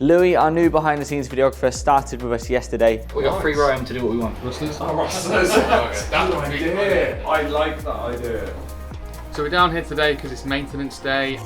Louis, our new behind the scenes videographer, started with us yesterday. We got free roam to do what we want. Rustlers? Oh, rustlers. That's an idea. I like that idea. So we're down here today because it's maintenance day.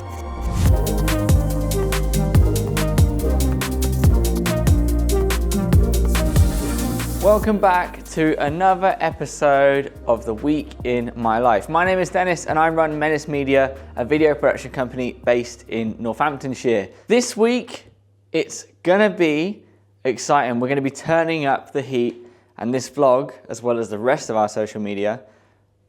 Welcome back to another episode of The Week in My Life. My name is Dennis and I run Menace Media, a video production company based in Northamptonshire. This week, it's gonna be exciting. We're gonna be turning up the heat, and this vlog, as well as the rest of our social media,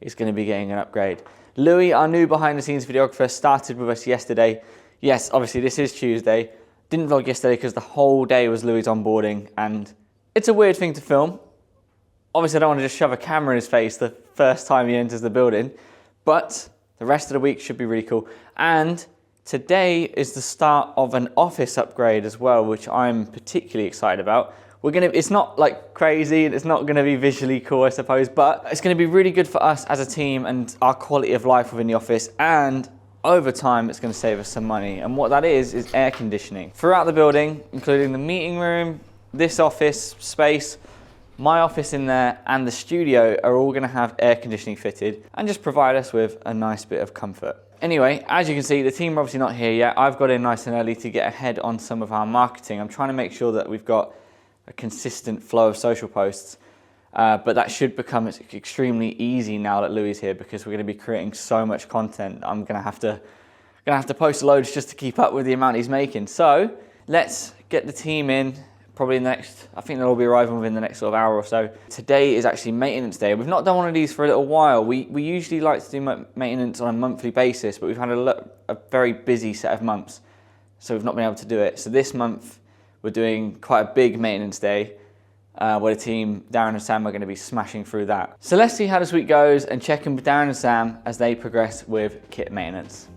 is gonna be getting an upgrade. Louis, our new behind the scenes videographer, started with us yesterday. Yes, obviously this is Tuesday. Didn't vlog yesterday because the whole day was Louis' onboarding, and it's a weird thing to film. Obviously I don't want to just shove a camera in his face the first time he enters the building, but the rest of the week should be really cool. And today is the start of an office upgrade as well, which I'm particularly excited about. It's not like crazy, and it's not gonna be visually cool, I suppose, but it's gonna be really good for us as a team and our quality of life within the office, and over time, it's gonna save us some money. And what that is air conditioning. Throughout the building, including the meeting room, this office space, my office in there, and the studio are all gonna have air conditioning fitted and just provide us with a nice bit of comfort. Anyway, as you can see, the team are obviously not here yet. I've got in nice and early to get ahead on some of our marketing. I'm trying to make sure that we've got a consistent flow of social posts, but that should become extremely easy now that Louis is here, because we're gonna be creating so much content. I'm gonna have to post loads just to keep up with the amount he's making. So let's get the team in. Probably I think they'll all be arriving within the next sort of hour or so. Today is actually maintenance day. We've not done one of these for a little while. We usually like to do maintenance on a monthly basis, but we've had a very busy set of months, so we've not been able to do it. So this month, we're doing quite a big maintenance day, where the team, Darren and Sam, are gonna be smashing through that. So let's see how this week goes and check in with Darren and Sam as they progress with kit maintenance.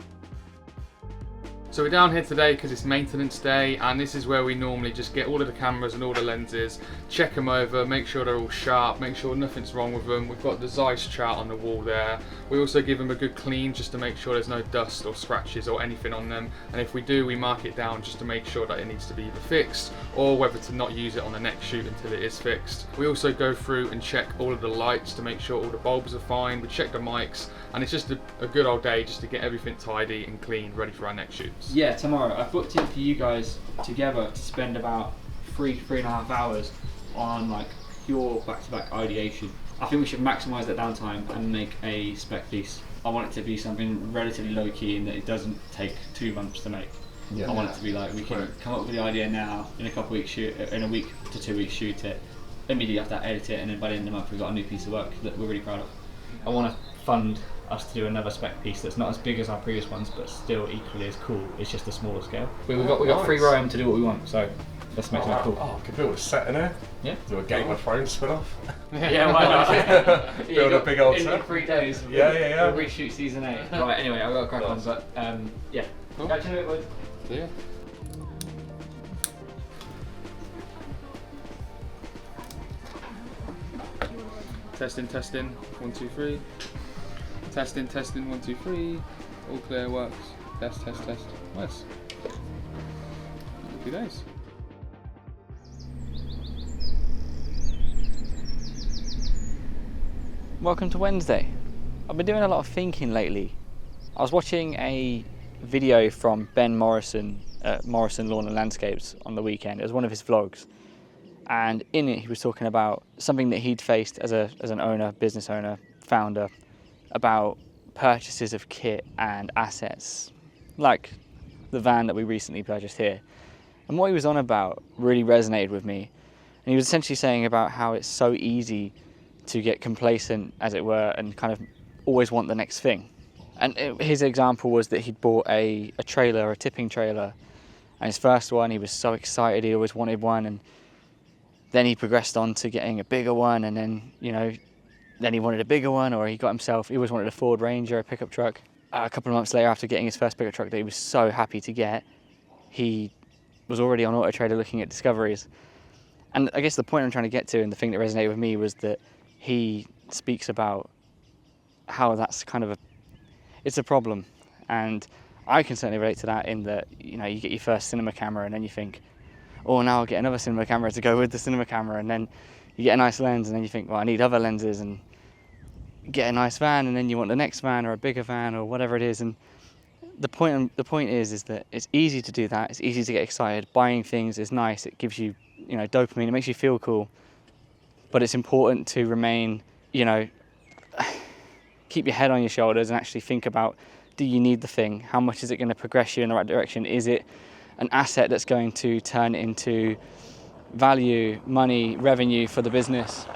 So we're down here today because it's maintenance day, and this is where we normally just get all of the cameras and all the lenses, check them over, make sure they're all sharp, make sure nothing's wrong with them. We've got the Zeiss chart on the wall there. We also give them a good clean just to make sure there's no dust or scratches or anything on them. And if we do, we mark it down just to make sure that it needs to be either fixed or whether to not use it on the next shoot until it is fixed. We also go through and check all of the lights to make sure all the bulbs are fine. We check the mics, and it's just a good old day just to get everything tidy and clean, ready for our next shoots. Yeah, tomorrow. I've booked in for you guys together to spend about three and a half hours on like pure back-to-back ideation. I think we should maximise that downtime and make a spec piece. I want it to be something relatively low-key and that it doesn't take 2 months to make. Yeah. I want it to be like we can come up with the idea now, in a week to 2 weeks shoot it, immediately have to edit it, and then by the end of the month we've got a new piece of work that we're really proud of. I want to fund us to do another spec piece that's not as big as our previous ones, but still equally as cool. It's just a smaller scale. We got free roam to do what we want, so let's make something cool. Oh, I could build a set in here. Yeah. Do a Game of Thrones spin-off. Yeah, why not? Build a big old set. In 3 days. Yeah. We'll reshoot season 8. Right. Anyway, I've got to crack on, but yeah. Cool. Catch you in a bit, bud. Yeah. Testing, 1, 2, 3. Testing, 1, 2, 3. All clear, works. Test. Nice. Happy days. Welcome to Wednesday. I've been doing a lot of thinking lately. I was watching a video from Ben Morrison at Morrison Lawn and Landscapes on the weekend. It was one of his vlogs, and in it he was talking about something that he'd faced as an owner, business owner, founder, about purchases of kit and assets, like the van that we recently purchased here. And what he was on about really resonated with me. And he was essentially saying about how it's so easy to get complacent, as it were, and kind of always want the next thing. And his example was that he'd bought a trailer, a tipping trailer, and his first one, he was so excited, he always wanted one, and then he progressed on to getting a bigger one, and then, then he wanted a bigger one, or he always wanted a Ford Ranger, a pickup truck. A couple of months later, after getting his first pickup truck that he was so happy to get, he was already on Auto Trader looking at discoveries. And I guess the point I'm trying to get to, and the thing that resonated with me, was that he speaks about how that's kind of it's a problem. And I can certainly relate to that, in that, you get your first cinema camera and then you think, or now I'll get another cinema camera to go with the cinema camera, and then you get a nice lens, and then you think, well, I need other lenses, and get a nice van, and then you want the next van or a bigger van or whatever it is. And the point is that it's easy to do that. It's easy to get excited. Buying things is nice. It gives you, dopamine. It makes you feel cool. But it's important to remain, keep your head on your shoulders and actually think about, do you need the thing? How much is it going to progress you in the right direction? Is it an asset that's going to turn into value, money, revenue for the business?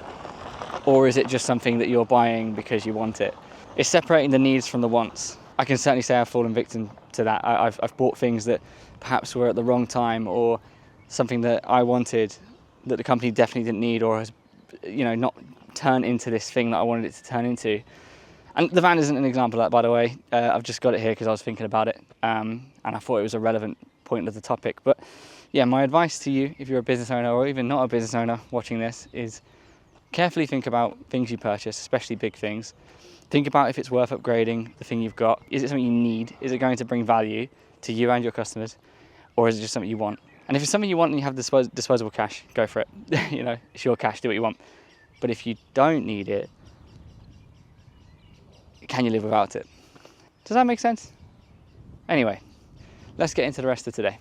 Or is it just something that you're buying because you want it? It's separating the needs from the wants. I can certainly say I've fallen victim to that. I've bought things that perhaps were at the wrong time, or something that I wanted that the company definitely didn't need, or has, not turned into this thing that I wanted it to turn into. And the van isn't an example of that, by the way. I've just got it here because I was thinking about it, and I thought it was a relevant point of the topic. But yeah, my advice to you, if you're a business owner or even not a business owner watching this, is carefully think about things you purchase, especially big things. Think about if it's worth upgrading the thing you've got. Is it something you need? Is it going to bring value to you and your customers? Or is it just something you want? And if it's something you want and you have disposable cash, go for it. It's your cash, do what you want. But if you don't need it, can you live without it? Does that make sense? Anyway, let's get into the rest of today.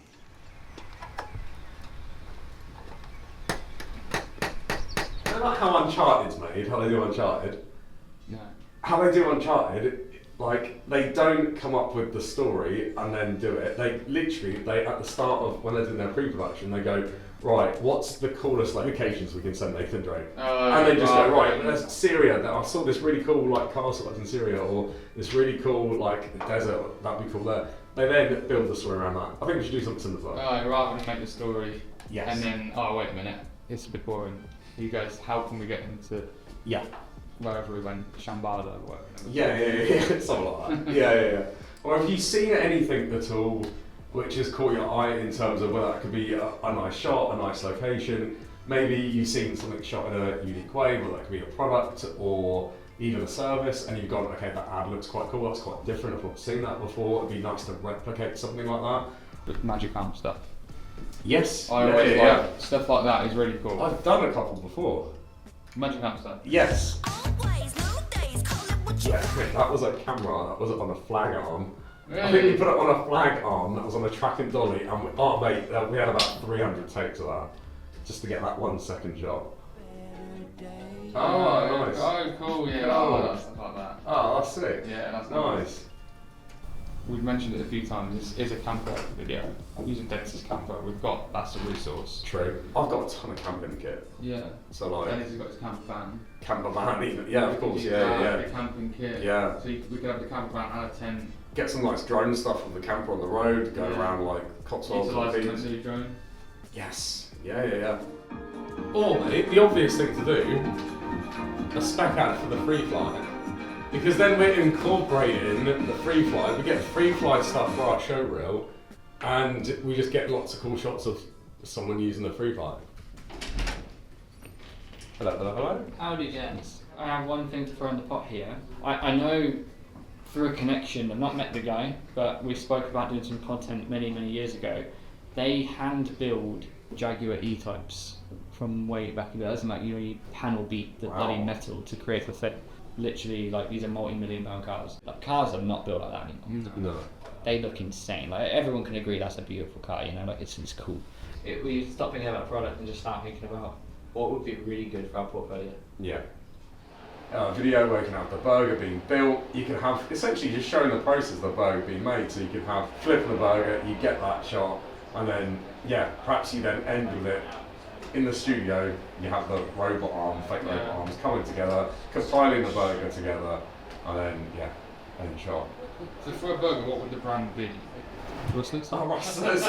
I don't like how Uncharted's made, how they do Uncharted. No. How they do Uncharted, like, they don't come up with the story and then do it. They literally, at the start of, when they're doing their pre-production, they go, right, what's the coolest locations we can send Nathan Drake? And they just go, right, there's Syria, I saw this really cool, like, castle that's in Syria, or this really cool, like, desert, that'd be cool there. They then build the story around that. I think we should do something similar to that. Rather than make the story, Yes. and then, oh, wait a minute, it's a bit boring. You guys, how can we get into wherever we went, Shambhala or whatever? Yeah, something like that. Yeah. Or have you seen anything at all which has caught your eye in terms of whether that could be a nice shot, a nice location? Maybe you've seen something shot in a unique way, whether that could be a product or even a service, and you've gone, okay, that ad looks quite cool, that's quite different, I've not seen that before, it'd be nice to replicate something like that. With magic arm stuff. Yes. I always like stuff like that is really cool. I've done a couple before. Magic arm stuff. Yes. Yeah, that was a camera, that was on a flag arm. Really? I think we put it on a flag arm that was on a tracking dolly, and we had about 300 takes of that, just to get that 1 second shot. Oh, nice. Oh, cool, yeah, Oh. I like stuff like that. Oh, that's sick. Yeah, that's Nice. We've mentioned it a few times, this is a camper video. I'm using Dennis's camper, that's a resource. True. I've got a ton of camping kit. Yeah. So like, Dennis has got his camper van. camper van even. Yeah, of course, The yeah. camping kit. Yeah. So we could have the camper van and a tent. Get some nice drone stuff from the camper on the road, go Yeah. around like Cotswolds Utilise and the things. Tennessee drone. Yes. Yeah. Or mate, the obvious thing to do, a spec ad for the free fly. Because then we're incorporating the free fly, we get free fly stuff for our show reel, and we just get lots of cool shots of someone using the free fly. Hello. Howdy, gents. I have one thing to throw in the pot here. I know through a connection, I've not met the guy, but we spoke about doing some content many years ago. They hand build Jaguar E-types from way back in the day. That's like, you panel beat the bloody metal to create a thing. Literally, like, these are multi-million-pound cars. Like, cars are not built like that anymore. No. They look insane. Like, everyone can agree that's a beautiful car. Like, it's cool. We stop thinking about product and just start thinking about what would be really good for our portfolio. Yeah. Video where you can have the burger being built. You can have essentially just showing the process of the burger being made. So you can have flip the burger, you get that shot, and then perhaps you then end with it in the studio. You have the robot arm, fake robot arms coming together, compiling the burger together, and then shot. So for a burger, what would the brand be? Rustlers? Oh, Rustlers.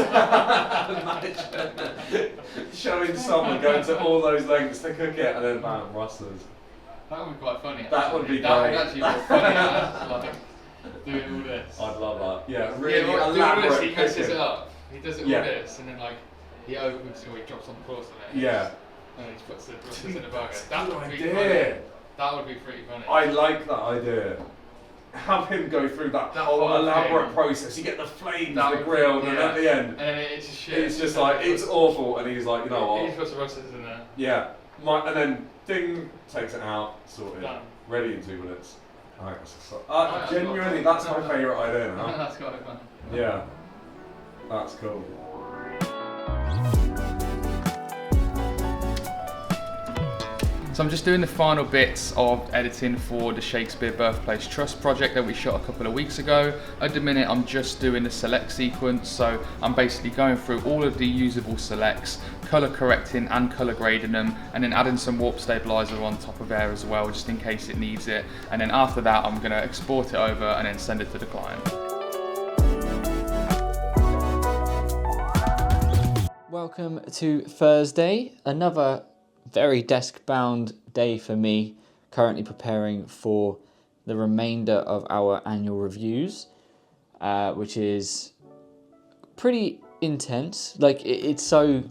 Showing someone going to all those lengths to cook it, and then bam, Rustlers. That would be quite funny. That would be That would great. actually be funny. Like, doing all this. I'd love that. Yeah, really doing all elaborate this, he messes cooking. it up. He does it all this, and then like he opens or he drops on the floor something. Yeah. And he just puts the Rustlers in the burger. That Good would be idea. funny. That would be pretty funny. I like that idea. have him go through that whole whole elaborate thing. process. You get the flames, That the would- grill, and yeah. then at the end, And then it's just shit. it's just like, it's awful. And he's like, you know what? He's got some processes in there. Yeah. And then ding, takes it out, sorted, Done. ready in 2 minutes. Alright, Alright, genuinely, that's that's my favourite idea now. That's quite fun. Yeah, that's cool. So I'm just doing the final bits of editing for the Shakespeare Birthplace Trust project that we shot a couple of weeks ago. At the minute I'm just doing the select sequence, so I'm basically going through all of the usable selects, colour correcting and colour grading them, and then adding some warp stabilizer on top of there as well, just in case it needs it. And then after that I'm going to export it over and then send it to the client. Welcome to Thursday, another very desk-bound day for me, currently preparing for the remainder of our annual reviews, which is pretty intense. Like, it's so,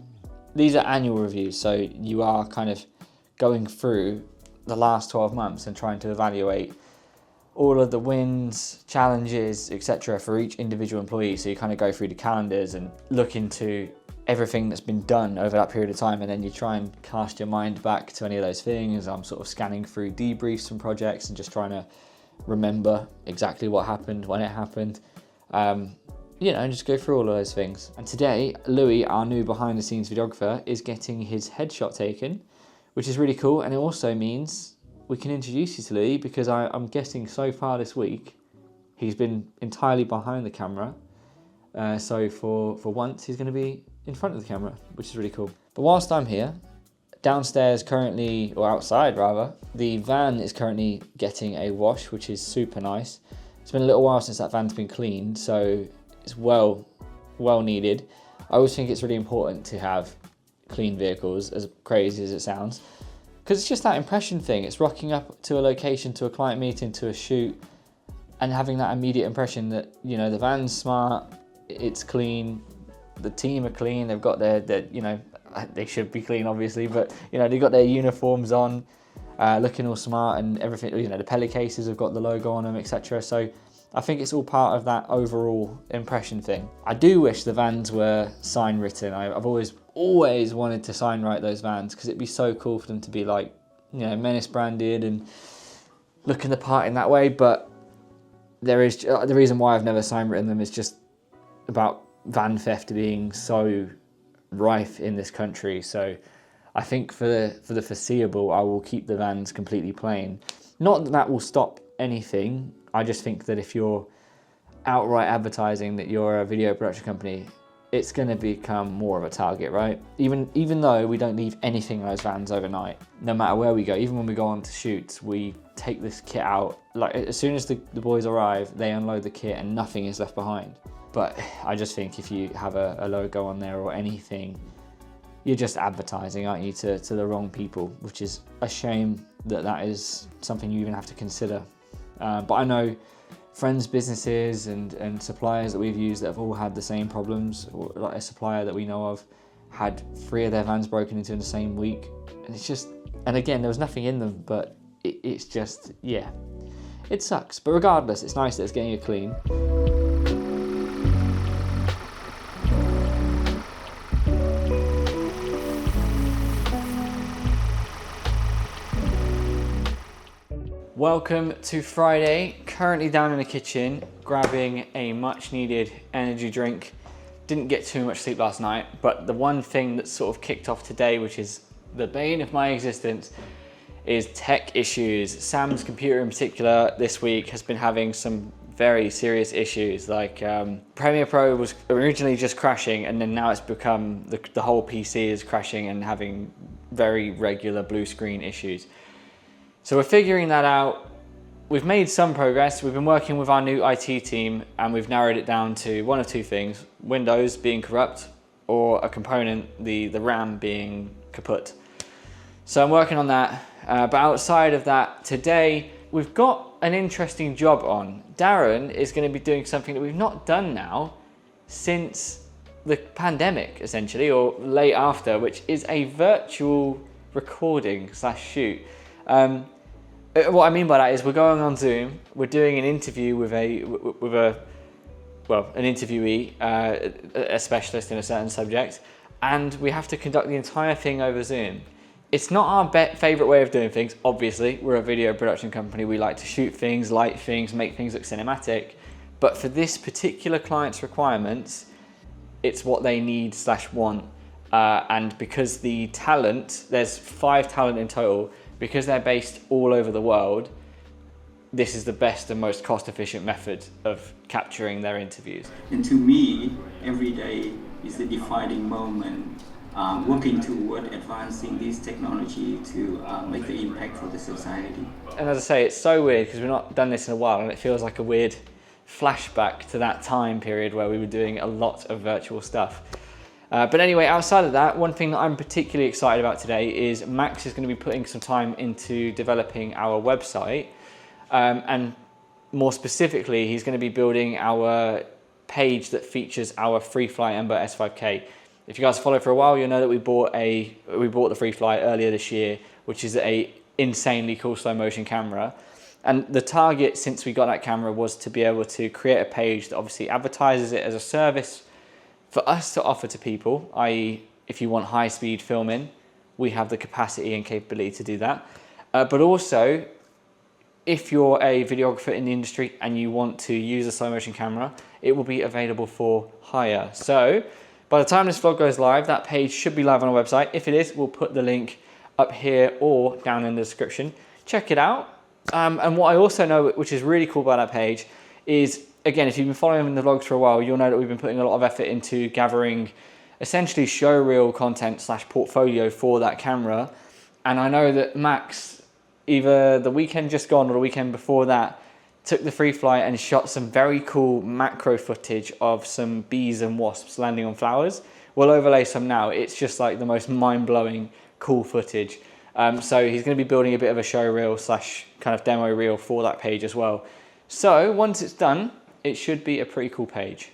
these are annual reviews, so you are kind of going through the last 12 months and trying to evaluate all of the wins, challenges, etc. for each individual employee. So you kind of go through the calendars and look into everything that's been done over that period of time, and then you try and cast your mind back to any of those things. I'm sort of scanning through debriefs from projects and just trying to remember exactly what happened, when it happened, you know, and just go through all of those things. And today, Louis, our new behind the scenes videographer, is getting his headshot taken, which is really cool. And it also means we can introduce you to Louis, because I'm guessing so far this week, he's been entirely behind the camera. So for once, he's going to be in front of the camera, which is really cool. But whilst I'm here, downstairs currently, or outside rather, the van is currently getting a wash, which is super nice. It's been a little while since that van's been cleaned, so it's well needed. I always think it's really important to have clean vehicles, as crazy as it sounds, because it's just that impression thing. It's rocking up to a location, to a client meeting, to a shoot, and having that immediate impression that, you know, the van's smart, it's clean, the team are clean, they've got their, you know, they should be clean obviously, but, you know, they've got their uniforms on, looking all smart, and everything, you know, the pellet cases have got the logo on them, etc. So I think it's all part of that overall impression thing. I do wish the vans were sign written. I've always wanted to sign write those vans, because it'd be so cool for them to be like, you know, Menace branded and looking the part in that way. But there is, the reason why I've never sign written them is just about van theft being so rife in this country. So I think for the foreseeable, I will keep the vans completely plain. Not that that will stop anything. I just think that if you're outright advertising that you're a video production company, it's going to become more of a target, right? Even though we don't leave anything in those vans overnight, no matter where we go, even when we go on to shoots, we take this kit out. Like, as soon as the boys arrive, they unload the kit and nothing is left behind. But I just think if you have a logo on there or anything, you're just advertising, aren't you, to the wrong people, which is a shame that that is something you even have to consider. But I know friends, businesses and suppliers that we've used that have all had the same problems. Like a supplier that we know of had 3 of their vans broken into in the same week. And it's just, and again, there was nothing in them, but it's just, yeah, it sucks. But regardless, it's nice that it's getting it clean. Welcome to Friday. Currently down in the kitchen, grabbing a much needed energy drink. Didn't get too much sleep last night, but the one thing that sort of kicked off today, which is the bane of my existence, is tech issues. Sam's computer in particular this week has been having some very serious issues. Like Premiere Pro was originally just crashing, and then now it's become, the whole PC is crashing and having very regular blue screen issues. So we're figuring that out. We've made some progress. We've been working with our new IT team, and we've narrowed it down to one of 2 things: Windows being corrupt, or a component, the RAM being kaput. So I'm working on that. But outside of that, today we've got an interesting job on. Darren is going to be doing something that we've not done now since the pandemic, essentially, or late after, which is a virtual recording / shoot. What I mean by that is we're going on Zoom, we're doing an interview with an interviewee, a specialist in a certain subject, and we have to conduct the entire thing over Zoom. It's not our favourite way of doing things, obviously. We're a video production company, we like to shoot things, light things, make things look cinematic, but for this particular client's requirements, it's what they need / want. And because the talent, there's 5 talent in total, because they're based all over the world, this is the best and most cost-efficient method of capturing their interviews. And to me, every day is a defining moment, working toward advancing this technology to make the impact for the society. And as I say, it's so weird because we've not done this in a while, and it feels like a weird flashback to that time period where we were doing a lot of virtual stuff. But anyway, outside of that, one thing that I'm particularly excited about today is Max is going to be putting some time into developing our website. And more specifically, he's going to be building our page that features our FreeFly Ember S5K. If you guys follow for a while, you'll know that we bought the FreeFly earlier this year, which is a insanely cool slow motion camera. And the target since we got that camera was to be able to create a page that obviously advertises it as a service for us to offer to people, i.e. if you want high speed filming, we have the capacity and capability to do that. But also, if you're a videographer in the industry and you want to use a slow motion camera, it will be available for hire. So by the time this vlog goes live, that page should be live on our website. If it is, we'll put the link up here or down in the description. Check it out. And what I also know, which is really cool about that page, is, again, if you've been following the vlogs for a while, you'll know that we've been putting a lot of effort into gathering essentially showreel content / portfolio for that camera. And I know that Max, either the weekend just gone or the weekend before that, took the FreeFly and shot some very cool macro footage of some bees and wasps landing on flowers. We'll overlay some now. It's just like the most mind-blowing cool footage. So he's going to be building a bit of a showreel / kind of demo reel for that page as well. So once it's done, it should be a pretty cool page.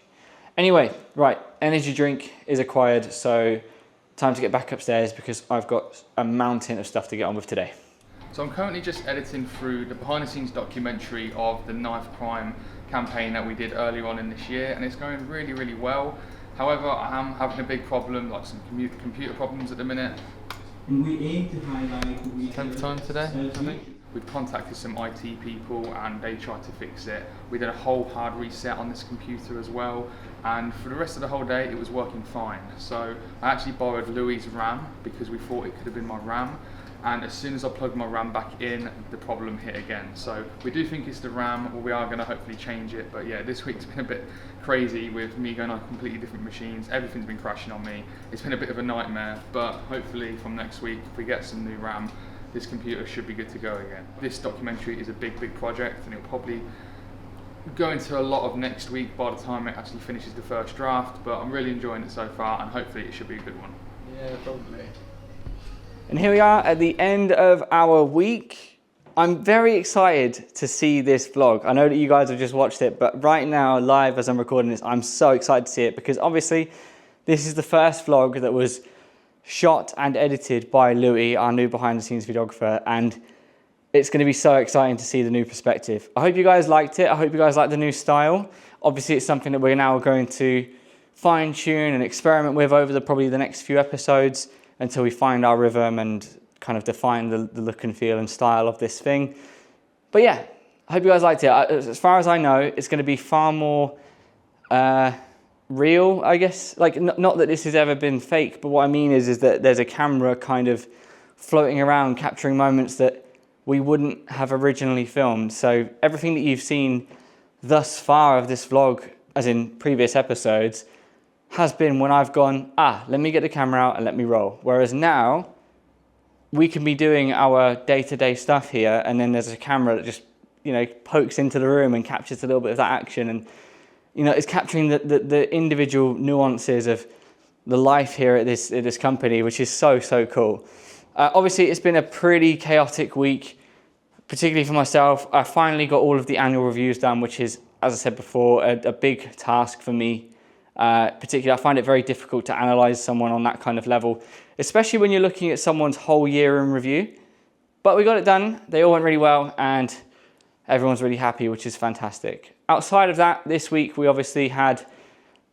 Anyway, right, energy drink is acquired, so time to get back upstairs because I've got a mountain of stuff to get on with today. So I'm currently just editing through the behind the scenes documentary of the knife crime campaign that we did earlier on in this year, and it's going really, really well. However, I am having a big problem, like some computer problems at the minute. And we aim to highlight 10th time today, I think. We've contacted some IT people and they tried to fix it. We did a whole hard reset on this computer as well, and for the rest of the whole day it was working fine. So I actually borrowed Louis' RAM because we thought it could have been my RAM, and as soon as I plugged my RAM back in, the problem hit again. So we do think it's the RAM, or we are going to hopefully change it. But yeah, this week's been a bit crazy with me going on completely different machines. Everything's been crashing on me. It's been a bit of a nightmare, but hopefully from next week, if we get some new RAM, this computer should be good to go again. This documentary is a big, big project, and it'll probably go into a lot of next week by the time it actually finishes the first draft, but I'm really enjoying it so far, and hopefully it should be a good one. Yeah, probably. And here we are at the end of our week. I'm very excited to see this vlog. I know that you guys have just watched it, but right now, live as I'm recording this, I'm so excited to see it because obviously this is the first vlog that was shot and edited by Louis, our new behind the scenes videographer, and it's going to be so exciting to see the new perspective. I hope you guys liked it. I hope you guys like the new style. Obviously it's something that we're now going to fine tune and experiment with over probably the next few episodes until we find our rhythm and kind of define the look and feel and style of this thing. But yeah, I hope you guys liked it. As far as I know, it's going to be far more real, I guess. Like, not that this has ever been fake, but what I mean is that there's a camera kind of floating around capturing moments that we wouldn't have originally filmed. So everything that you've seen thus far of this vlog, as in previous episodes, has been when I've gone, let me get the camera out and let me roll. Whereas now, we can be doing our day-to-day stuff here, and then there's a camera that just, pokes into the room and captures a little bit of that action, and it's capturing the individual nuances of the life here at this company, which is so, so cool. Obviously, it's been a pretty chaotic week, particularly for myself. I finally got all of the annual reviews done, which is, as I said before, a big task for me. Particularly, I find it very difficult to analyze someone on that kind of level, especially when you're looking at someone's whole year in review. But we got it done. They all went really well and everyone's really happy, which is fantastic. Outside of that, this week we obviously had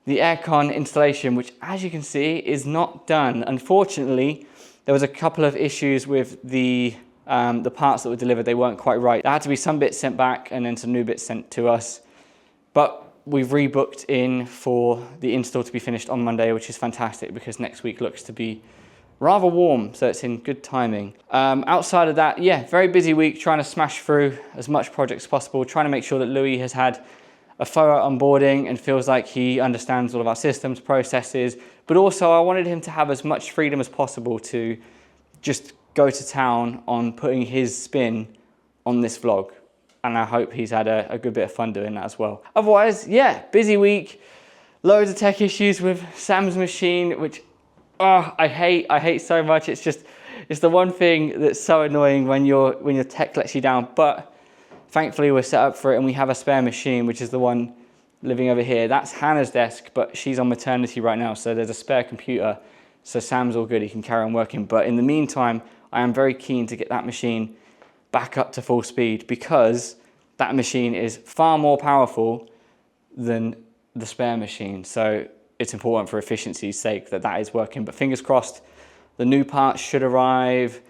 the aircon installation, which as you can see is not done. Unfortunately, there was a couple of issues with the parts that were delivered. They weren't quite right. There had to be some bits sent back and then some new bits sent to us. But we've rebooked in for the install to be finished on Monday, which is fantastic because next week looks to be rather warm, so it's in good timing. Outside of that, yeah, very busy week trying to smash through as much projects as possible, trying to make sure that Louis has had a thorough onboarding and feels like he understands all of our systems, processes, but also I wanted him to have as much freedom as possible to just go to town on putting his spin on this vlog. And I hope he's had a good bit of fun doing that as well. Otherwise, yeah, busy week, loads of tech issues with Sam's machine, which I hate so much. It's the one thing that's so annoying when your tech lets you down. But thankfully we're set up for it and we have a spare machine, which is the one living over here. That's Hannah's desk, but she's on maternity right now, so there's a spare computer. So Sam's all good, he can carry on working. But in the meantime, I am very keen to get that machine back up to full speed because that machine is far more powerful than the spare machine. So it's important for efficiency's sake that is working. But fingers crossed, the new parts should arrive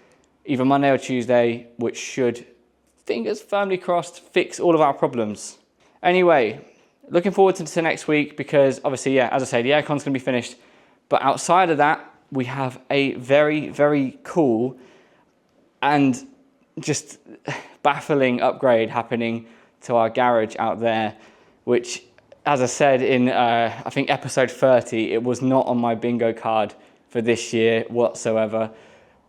either Monday or Tuesday, which should, fingers firmly crossed, fix all of our problems. Anyway, looking forward to next week because obviously, yeah, as I say, the aircon's gonna be finished. But outside of that, we have a very, very cool and just baffling upgrade happening to our garage out there, which, as I said in, I think episode 30, it was not on my bingo card for this year whatsoever,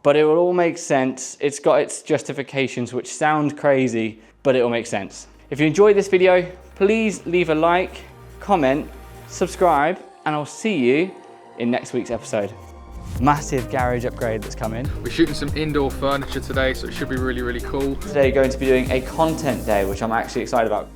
but it will all make sense. It's got its justifications, which sound crazy, but it will make sense. If you enjoyed this video, please leave a like, comment, subscribe, and I'll see you in next week's episode. Massive garage upgrade that's coming. We're shooting some indoor furniture today, so it should be really, really cool. Today, going to be doing a content day, which I'm actually excited about.